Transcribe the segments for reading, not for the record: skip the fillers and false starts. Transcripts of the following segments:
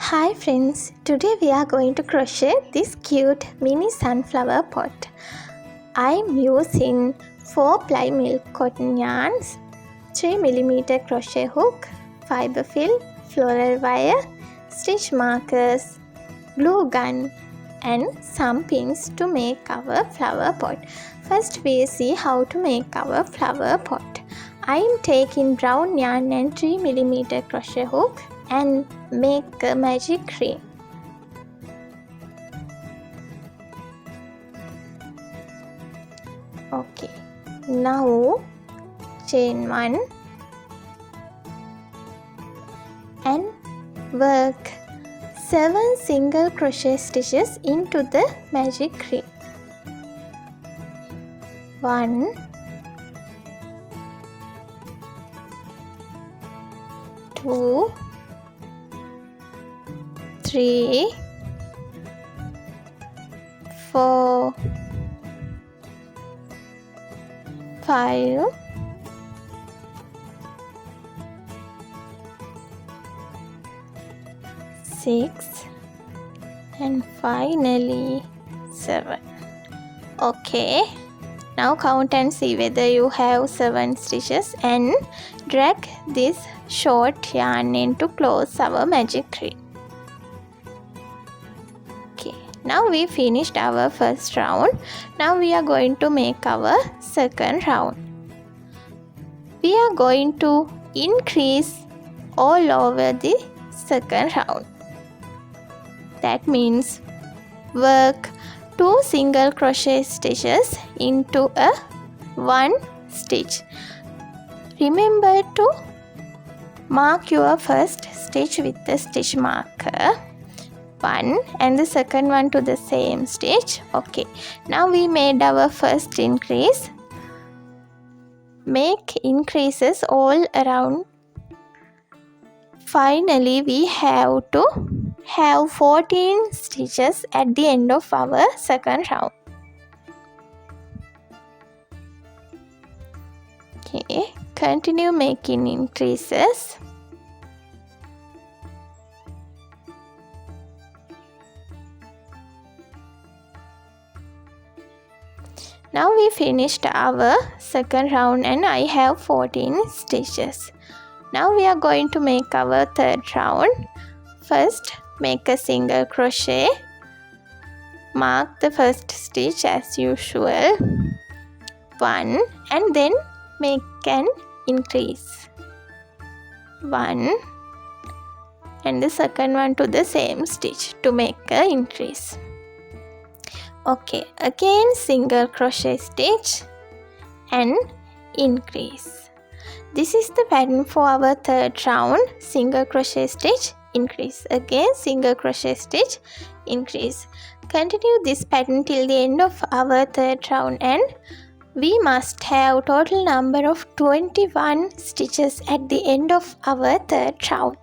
Hi friends, today we are going to crochet this cute mini sunflower pot. I am using 4 ply milk cotton yarns, 3mm crochet hook, fiber fill, floral wire, stitch markers, glue gun and some pins to make our flower pot. First we see how to make our flower pot. I am taking brown yarn and 3mm crochet hook and make a magic ring. Okay, now chain 1 and work 7 single crochet stitches into the magic ring. 1 2 3 4 5 6 and finally 7. Okay, now count and see whether you have 7 stitches and drag this short yarn in to close our magic ring. Okay, now we finished our first round. Now we are going to make our second round. We are going to increase all over the second round. That means work 2 single crochet stitches into a 1 stitch. Remember to mark your first stitch with the stitch marker 1 and the second one to the same stitch. Okay, now we made our first increase. Make increases all around. Finally we have to have 14 stitches at the end of our second round. Okay, continue making increases. Now we finished our second round and I have 14 stitches. Now we are going to make our third round. First, make a single crochet. Mark the first stitch as usual. 1 and then make an increase. 1 and the second one to the same stitch to make an increase. Okay, again single crochet stitch and increase. This is the pattern for our third round. Single crochet stitch, increase. Again single crochet stitch, increase. Continue this pattern till the end of our third round and we must have total number of 21 stitches at the end of our third round.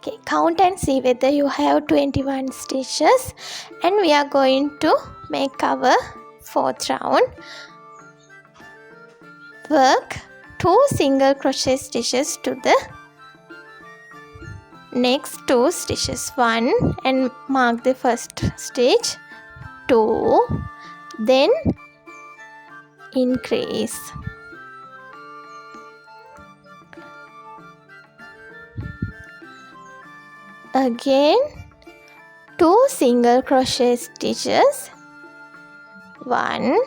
Okay, count and see whether you have 21 stitches and we are going to make our fourth round. Work 2 single crochet stitches to the next 2 stitches. 1 and mark the first stitch. 2, then increase. Again 2 single crochet stitches. 1,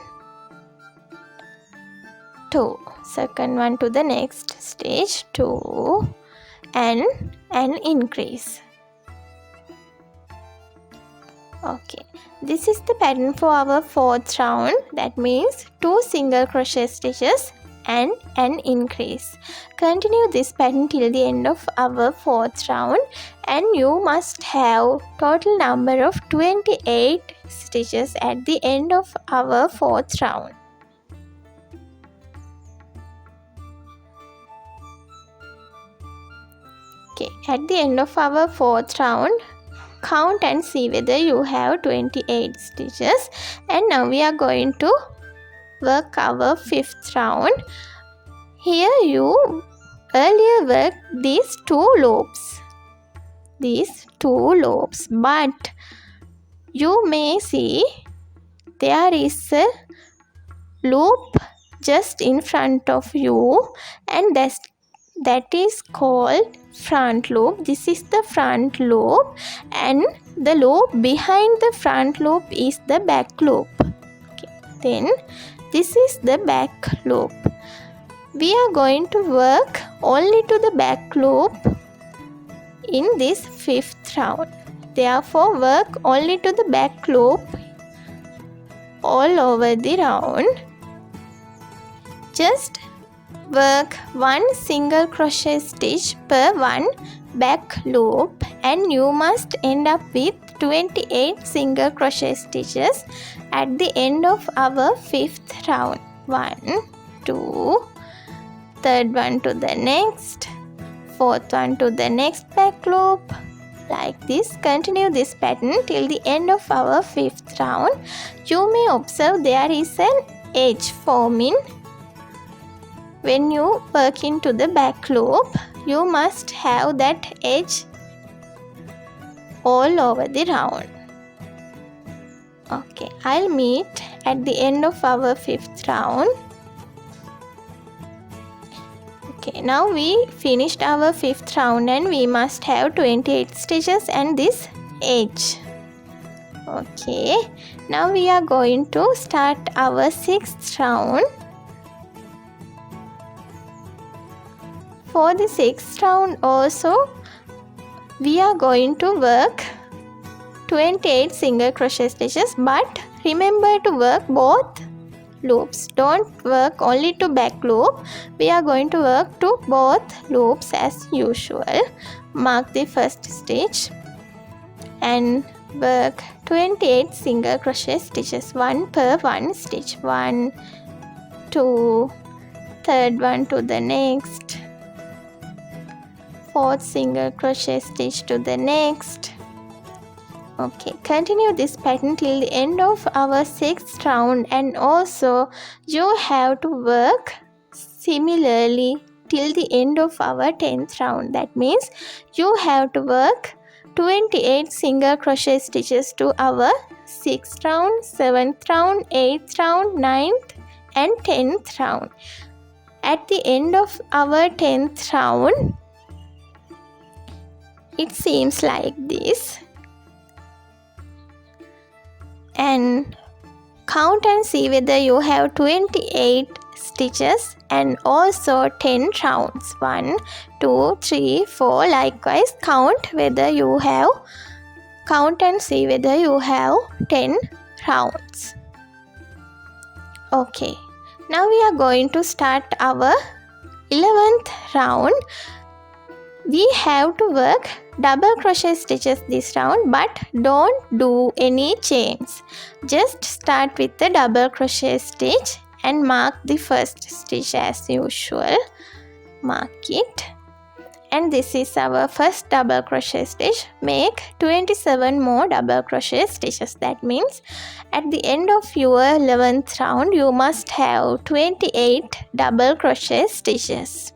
2, second one to the next stitch. 2 and an increase. Okay, this is the pattern for our fourth round. That means 2 single crochet stitches and an increase. Continue this pattern till the end of our fourth round and you must have total number of 28 stitches at the end of our fourth round. Okay, at the end of our fourth round, count and see whether you have 28 stitches. And now we are going to work our fifth round. Here you earlier worked these two loops, but you may see there is a loop just in front of you, and that is called front loop. This is the front loop, and the loop behind the front loop is the back loop. Okay. Then this is the back loop. We are going to work only to the back loop in this 5th round. Therefore, work only to the back loop all over the round. Just work one single crochet stitch per one back loop, and you must end up with 28 single crochet stitches at the end of our 5th round. 1, 2, third one to the next, fourth one to the next back loop, like this. Continue this pattern till the end of our 5th round. You may observe there is an edge forming. When you work into the back loop, you must have that edge all over the round. Okay, I'll meet at the end of our 5th round. Okay, now we finished our 5th round, and we must have 28 stitches and this edge. Okay, now we are going to start our 6th round. For the 6th round also, we are going to work 28 single crochet stitches, but remember to work both loops. Don't work only to back loop. We are going to work to both loops as usual. Mark the first stitch and work 28 single crochet stitches, one per one stitch. 1, 2, third one to the next, fourth single crochet stitch to the next. Okay, continue this pattern till the end of our 6th round, and also you have to work similarly till the end of our 10th round. That means you have to work 28 single crochet stitches to our 6th round, 7th round, 8th round, 9th and 10th round. At the end of our 10th round, it seems like this. And count and see whether you have 28 stitches and also 10 rounds. 1, 2, 3, 4. Likewise, count and see whether you have 10 rounds. Okay, now we are going to start our 11th round. We have to work double crochet stitches this round, but don't do any chains. Just start with the double crochet stitch and mark the first stitch as usual. Mark it, and this is our first double crochet stitch. Make 27 more double crochet stitches. That means at the end of your 11th round you must have 28 double crochet stitches.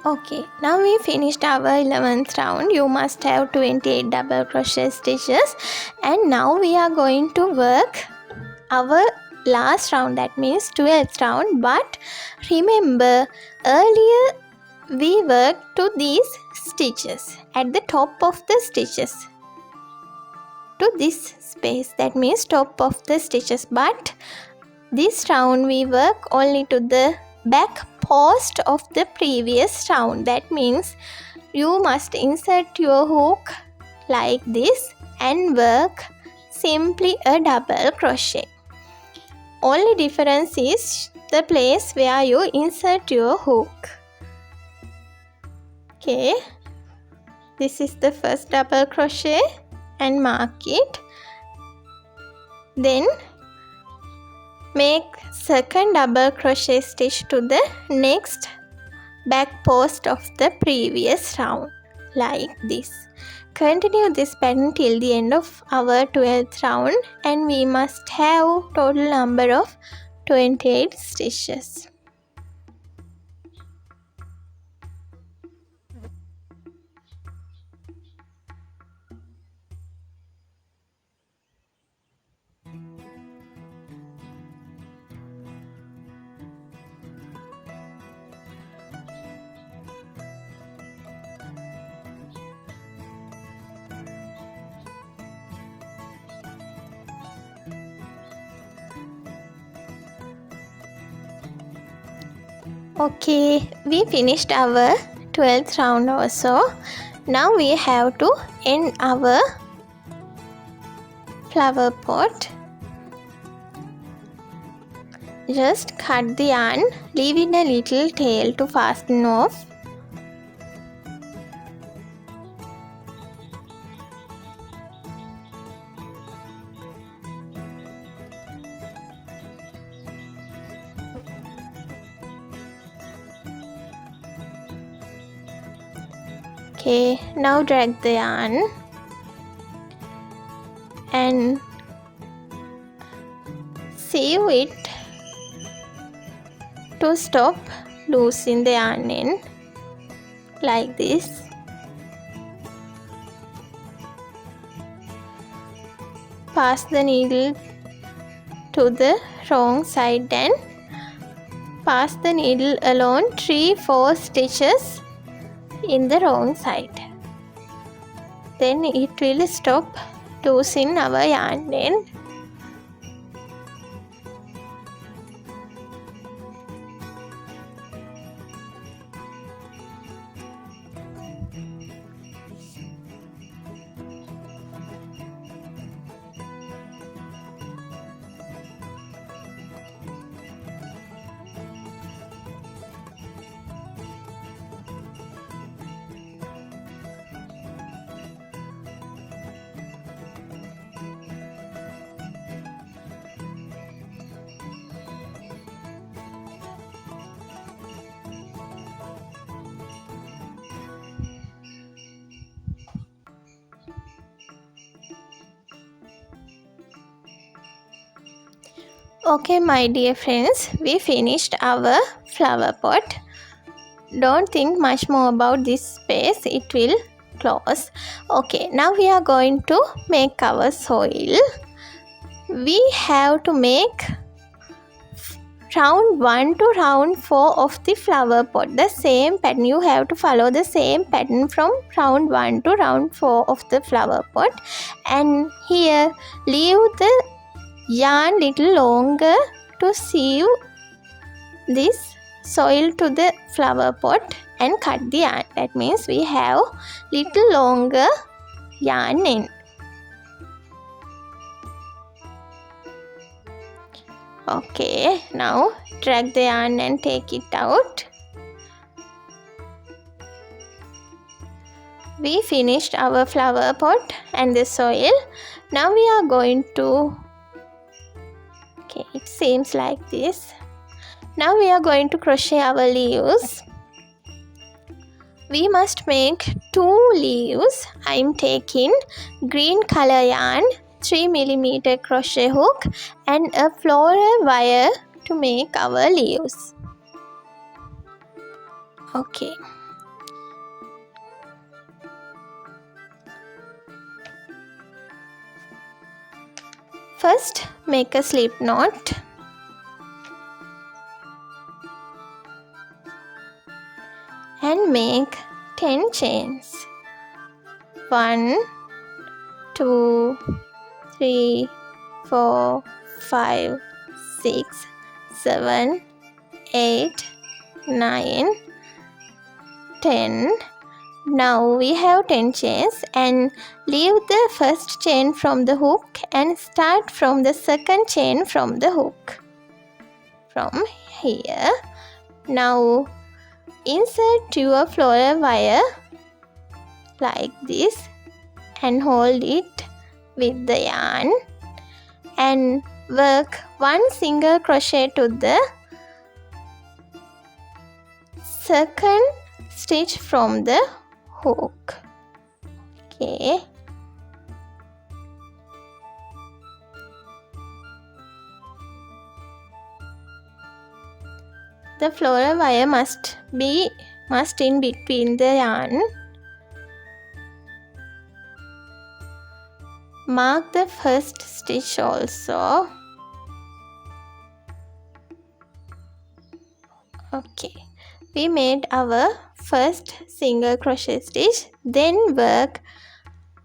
Okay, now we finished our 11th round. You must have 28 double crochet stitches, and now we are going to work our last round, that means 12th round. But remember, earlier we worked to these stitches at the top of the stitches, to this space, that means top of the stitches, but this round we work only to the back post of the previous round. That means you must insert your hook like this and work simply a double crochet. Only difference is the place where you insert your hook. Okay, this is the first double crochet and mark it. Then make second double crochet stitch to the next back post of the previous round, like this. Continue this pattern till the end of our 12th round, and we must have total number of 28 stitches. Okay, we finished our 12th round also. Now we have to end our flower pot. Just cut the yarn, leaving a little tail to fasten off. Okay, now drag the yarn and sew it to stop losing the yarn end, like this. Pass the needle to the wrong side and pass the needle along 3-4 stitches in the wrong side. Then it will stop losing our yarn end. Okay, my dear friends, we finished our flower pot. Don't think much more about this space, it will close. Okay, now we are going to make our soil. We have to make round 1 to round 4 of the flower pot. The same pattern, you have to follow the same pattern from round 1 to round 4 of the flower pot. And here, leave the yarn little longer to sew this soil to the flower pot and cut the yarn. That means we have little longer yarn end. Okay, now drag the yarn and take it out. We finished our flower pot and the soil. Now we are going to, okay, it seems like this. Now we are going to crochet our leaves. We must make 2 leaves. I am taking green color yarn, 3mm crochet hook and a floral wire to make our leaves. Okay. First, make a slip knot. And make 10 chains. 1, 2, 3, 4, 5, 6, 7, 8, 9, 10. Now we have 10 chains, and leave the first chain from the hook and start from the second chain from the hook. From here. Now insert your floral wire like this and hold it with the yarn and work one single crochet to the second stitch from the hook. Okay. The floral wire must in between the yarn. Mark the first stitch also. Okay, we made our first single crochet stitch, then work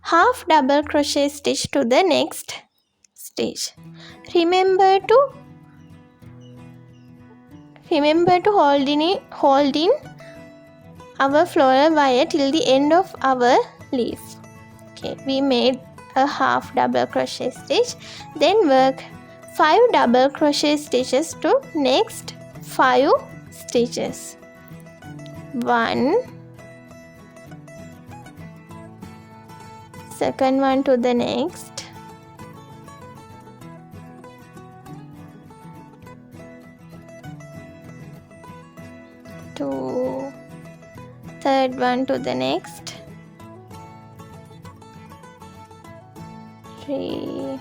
half double crochet stitch to the next stitch. Remember to hold in our floral wire till the end of our leaf. Okay, we made a half double crochet stitch, then work 5 double crochet stitches to next 5 stitches. 1, second one to the next, 2, third one to the next, 3,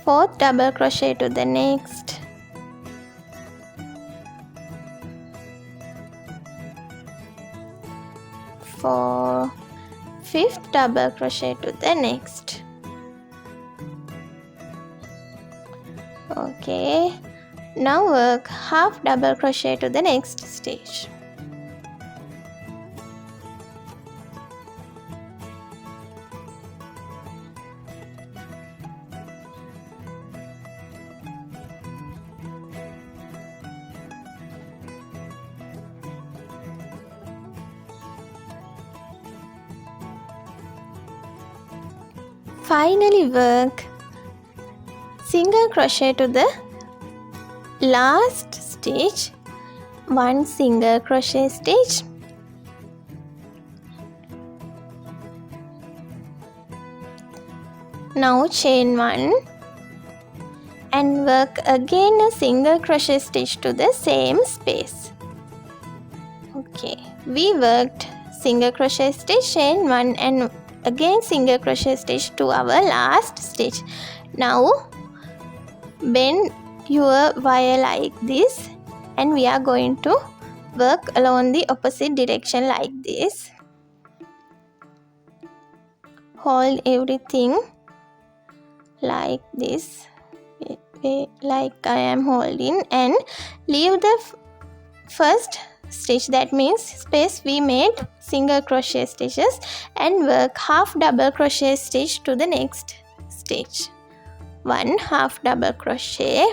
fourth double crochet to the next, 4, fifth double crochet to the next. Okay, now work half double crochet to the next stitch. Finally work single crochet to the last stitch, 1 single crochet stitch, now chain 1 and work again a single crochet stitch to the same space. Okay, we worked single crochet stitch, chain 1 and again single crochet stitch to our last stitch. Now bend your wire like this and we are going to work along the opposite direction like this. Hold everything like this, like I am holding, and leave the first stitch, that means space we made single crochet stitches, and work half double crochet stitch to the next stitch. 1 half double crochet,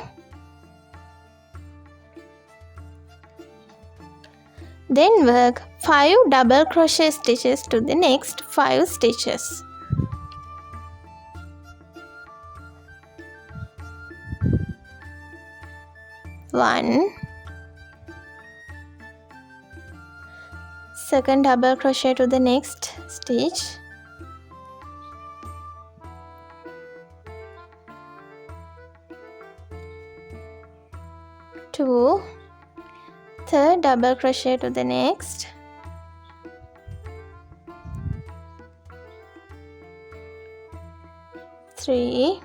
then work 5 double crochet stitches to the next 5 stitches. One, second double crochet to the next stitch, 2, third double crochet to the next, 3,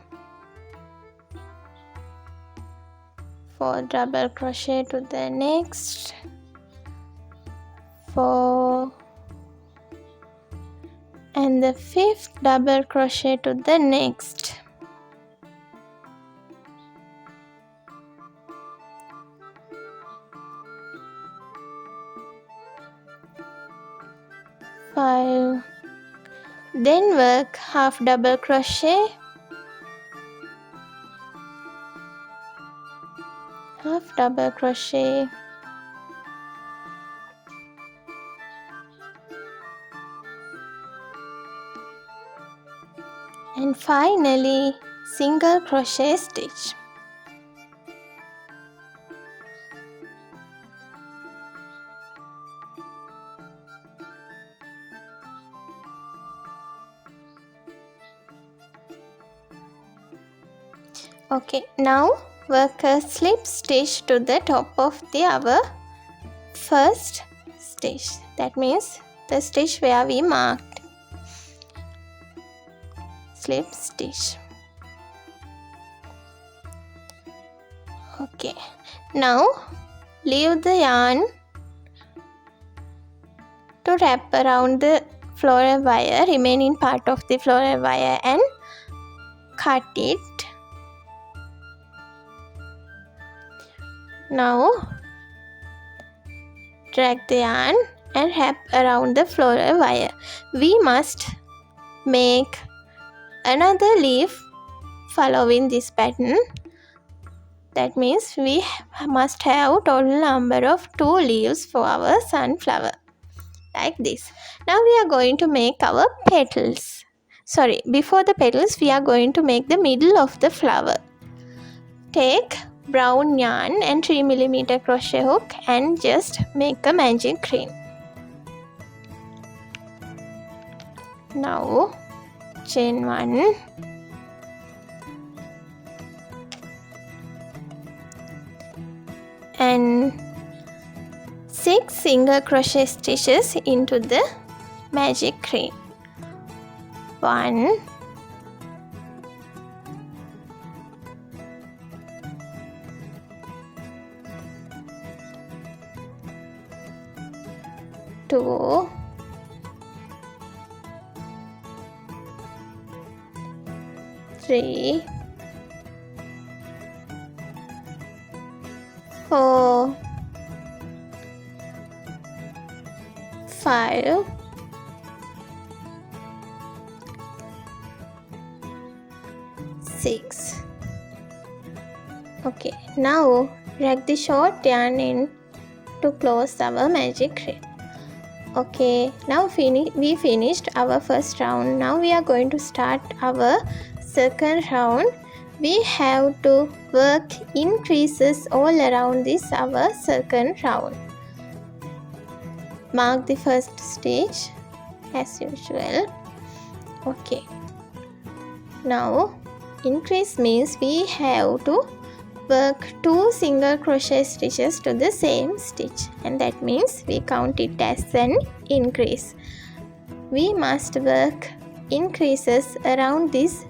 4 double crochet to the next, 4, and the 5th double crochet to the next. Five. Then work half double crochet, half double crochet, and finally single crochet stitch. Okay, now work a slip stitch to the top of our first stitch. That means the stitch where we marked. Slip stitch. Okay, now leave the yarn to wrap around the floral wire, remaining part of the floral wire, and cut it. Now drag the yarn and wrap around the floral wire. We must make another leaf following this pattern. That means we must have total number of 2 leaves for our sunflower, like this. Now we are going to make our petals. Before the petals we are going to make the middle of the flower. Take brown yarn and 3mm crochet hook and just make a magic ring. Now chain 1, and 6 single crochet stitches into the magic ring. 1, 2, 3, 4, 5, 6. Okay, now drag the short yarn in to close our magic ring. Okay, now we finished our first round. Now we are going to start our second round. We have to work increases all around this our second round. Mark the first stitch as usual. Okay, now increase means we have to work 2 single crochet stitches to the same stitch, and that means we count it as an increase. We must work increases around this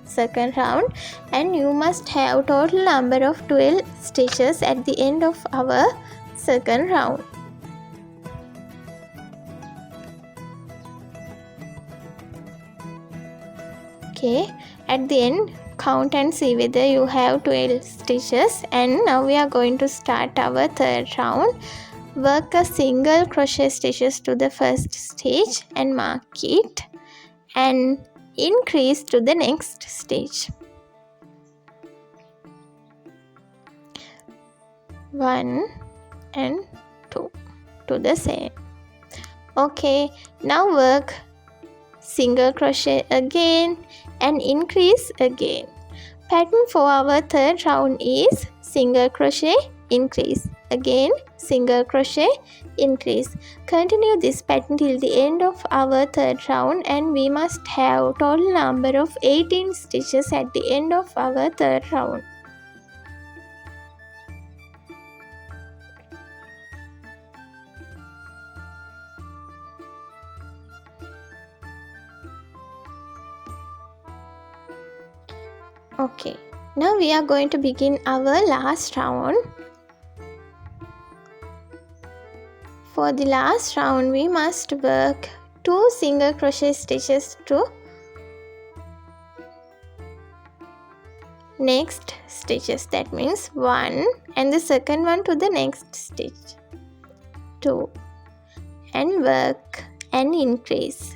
second round, and you must have total number of 12 stitches at the end of our second round. Okay, at the end count and see whether you have 12 stitches. And now we are going to start our third round. Work a single crochet stitches to the first stitch and mark it, and increase to the next stitch. 1 and 2 to the same. Okay, now work single crochet again and increase again. Pattern for our third round is single crochet, increase, again single crochet, increase. Continue this pattern till the end of our third round, and we must have total number of 18 stitches at the end of our third round. Okay, now we are going to begin our last round. For the last round we must work 2 single crochet stitches to next stitches. That means 1 and the second one to the next stitch, 2, and work and increase.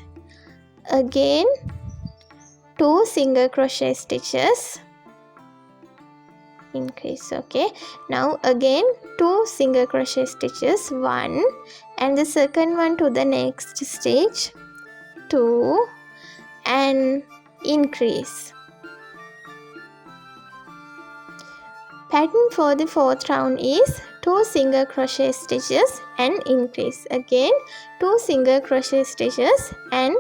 Again 2 single crochet stitches, increase. Okay, now again 2 single crochet stitches, 1 and the second one to the next stitch, 2, and increase. Pattern for the fourth round is 2 single crochet stitches and increase. Again 2 single crochet stitches and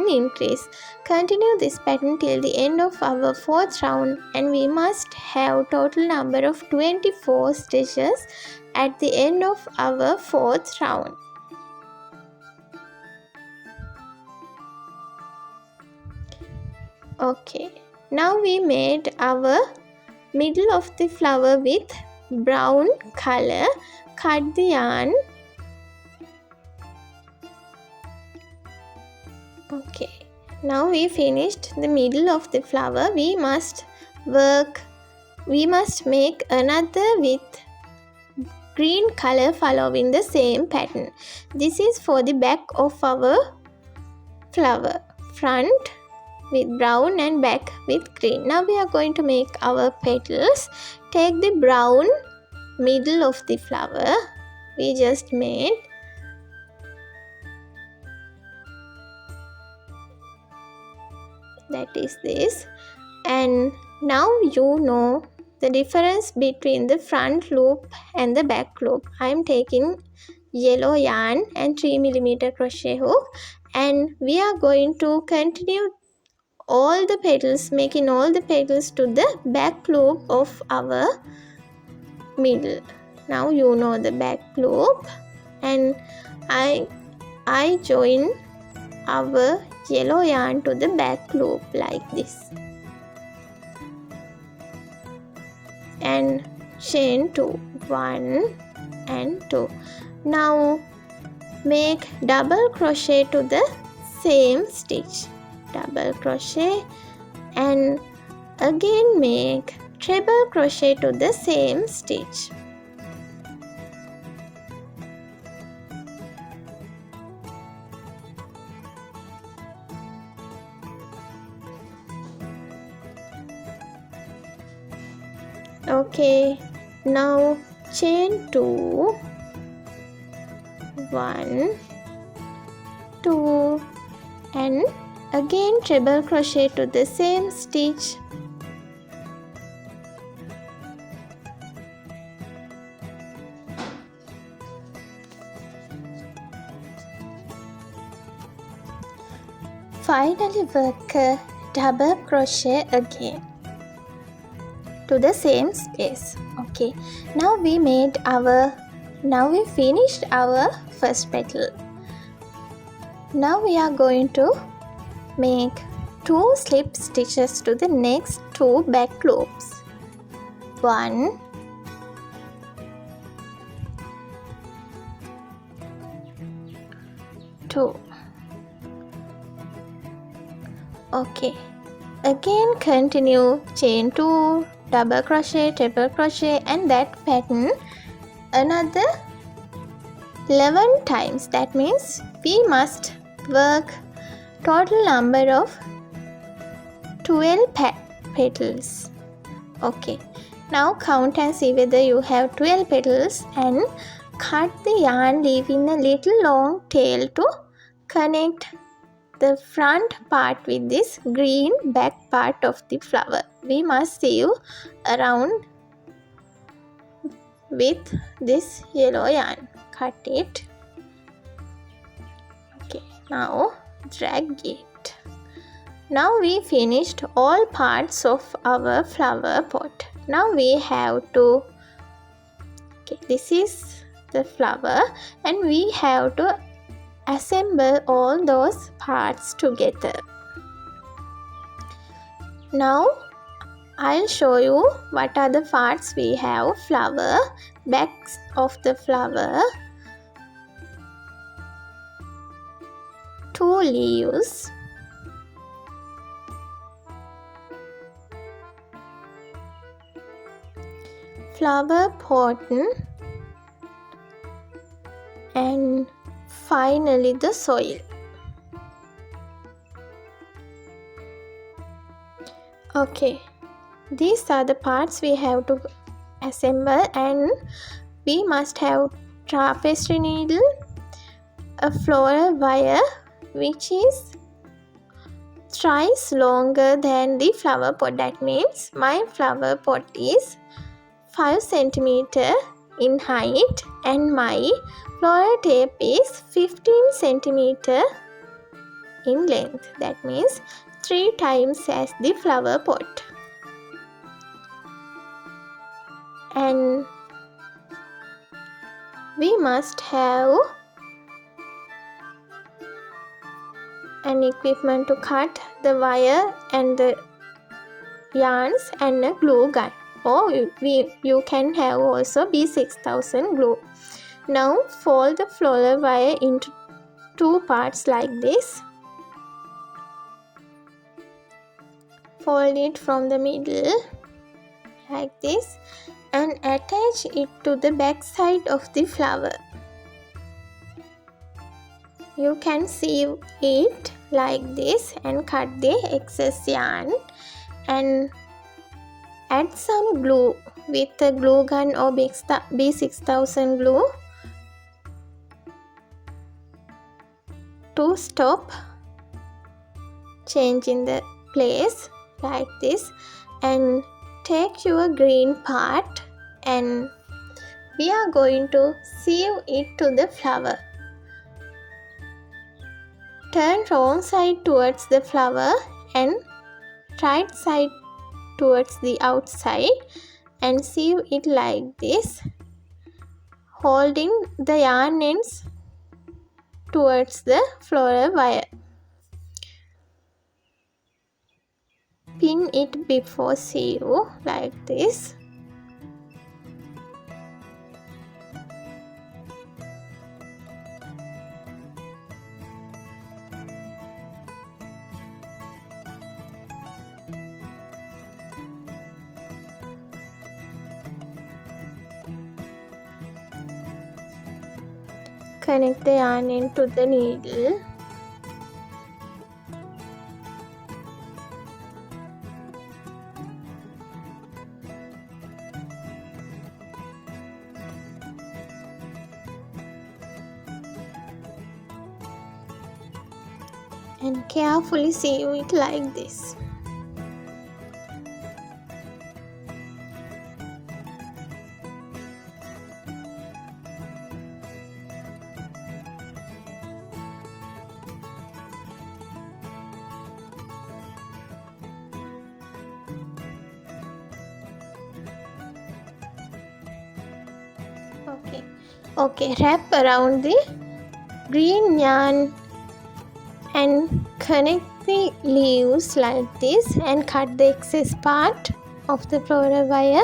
increase. Continue this pattern till the end of our fourth round, and we must have total number of 24 stitches at the end of our fourth round. Okay, now we made our middle of the flower with brown color. Cut the yarn. Okay, now we finished the middle of the flower. We must make another with green color following the same pattern. This is for the back of our flower. Front with brown and back with green. Now we are going to make our petals. Take the brown middle of the flower we just made. That is this. And now you know the difference between the front loop and the back loop. I am taking yellow yarn and 3mm crochet hook, and we are going to continue all the petals, making all the petals to the back loop of our middle. Now you know the back loop, and I join our yellow yarn to the back loop like this, and chain 2, 1 and 2. Now make double crochet to the same stitch, double crochet, and again make treble crochet to the same stitch. Okay, now chain 2, 1, 2, and again treble crochet to the same stitch. Finally work a double crochet again to the same space. Okay, now we finished our first petal. Now we are going to make 2 slip stitches to the next 2 back loops. 1, 2. Okay, again continue chain 2, double crochet, triple crochet, and that pattern another 11 times. That means we must work total number of 12 petals. Okay, now count and see whether you have 12 petals, and cut the yarn leaving a little long tail to connect the front part with this green back part of the flower. We must sew around with this yellow yarn. Cut it. Okay, now drag it. Now we finished all parts of our flower pot. Now we have to, okay, this is the flower, and we have to assemble all those parts together. Now I'll show you what are the parts we have. Flower, backs of the flower, 2 leaves, flower pot, and finally the soil. Okay, these are the parts we have to assemble, and we must have tapestry needle, a floral wire which is thrice longer than the flower pot. That means my flower pot is 5 cm in height, and my floral tape is 15 cm in length. That means 3 times as the flower pot. And we must have an equipment to cut the wire and the yarns and a glue gun, or you can have also B6000 glue. Now fold the floral wire into 2 parts like this. Fold it from the middle like this and attach it to the back side of the flower. You can sew it like this and cut the excess yarn and add some glue with a glue gun or B6000 glue to stop changing the place like this, and take your green part and we are going to sew it to the flower. Turn wrong side towards the flower and right side towards the outside and sew it like this, holding the yarn ends towards the floral wire. Pin it before sew like this. Connect the yarn end to the needle. And carefully sew it like this. Okay, wrap around the green yarn and connect the leaves like this and cut the excess part of the floral wire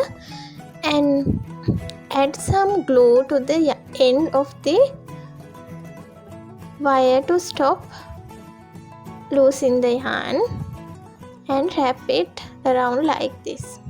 and add some glue to the end of the wire to stop losing the yarn, and wrap it around like this.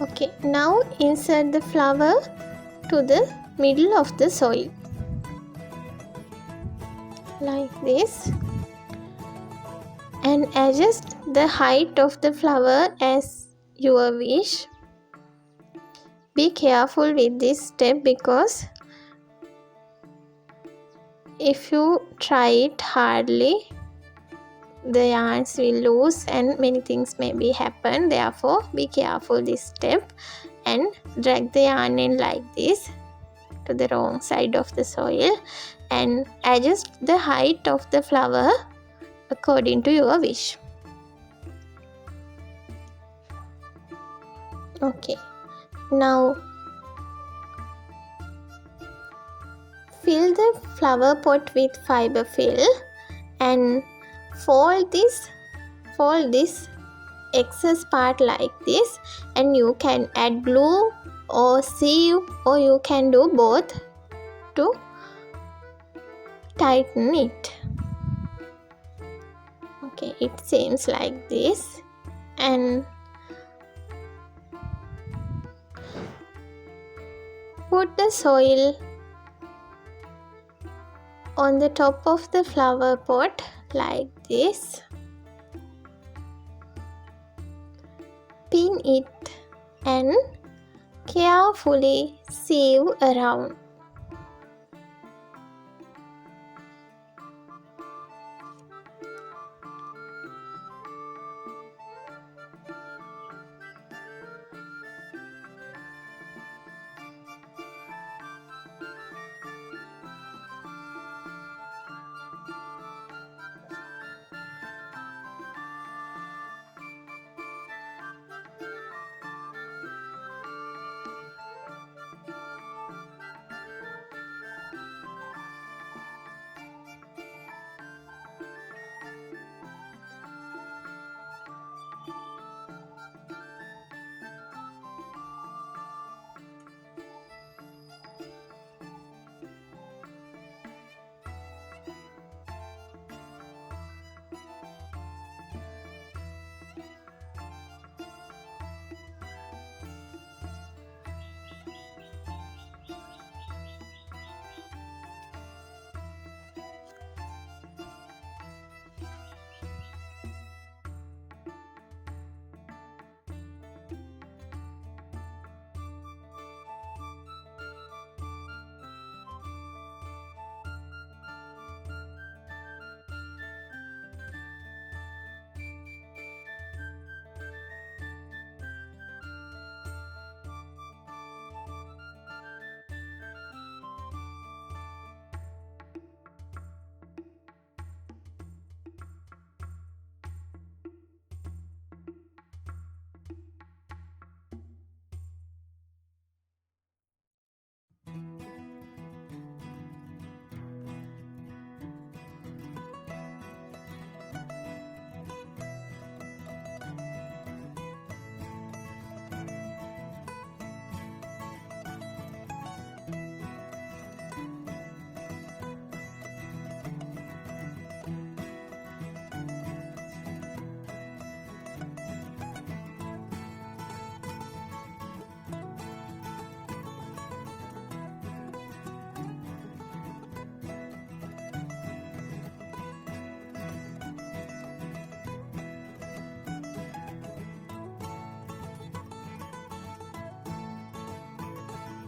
Okay, now insert the flower to the middle of the soil like this and adjust the height of the flower as your wish. Be careful with this step because if you try it hardly, the yarns will lose and many things may be happen. Therefore be careful this step and drag the yarn in like this to the wrong side of the soil and adjust the height of the flower according to your wish. Okay, now fill the flower pot with fiber fill and fold this excess part like this, and you can add glue or sew, or you can do both to tighten it. Okay, it seems like this, and put the soil on the top of the flower pot like this. Pin it and carefully sieve around.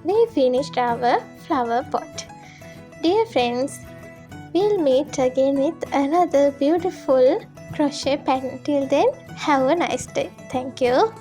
We finished our flower pot. Dear friends, we'll meet again with another beautiful crochet pattern. Till then, have a nice day. Thank you.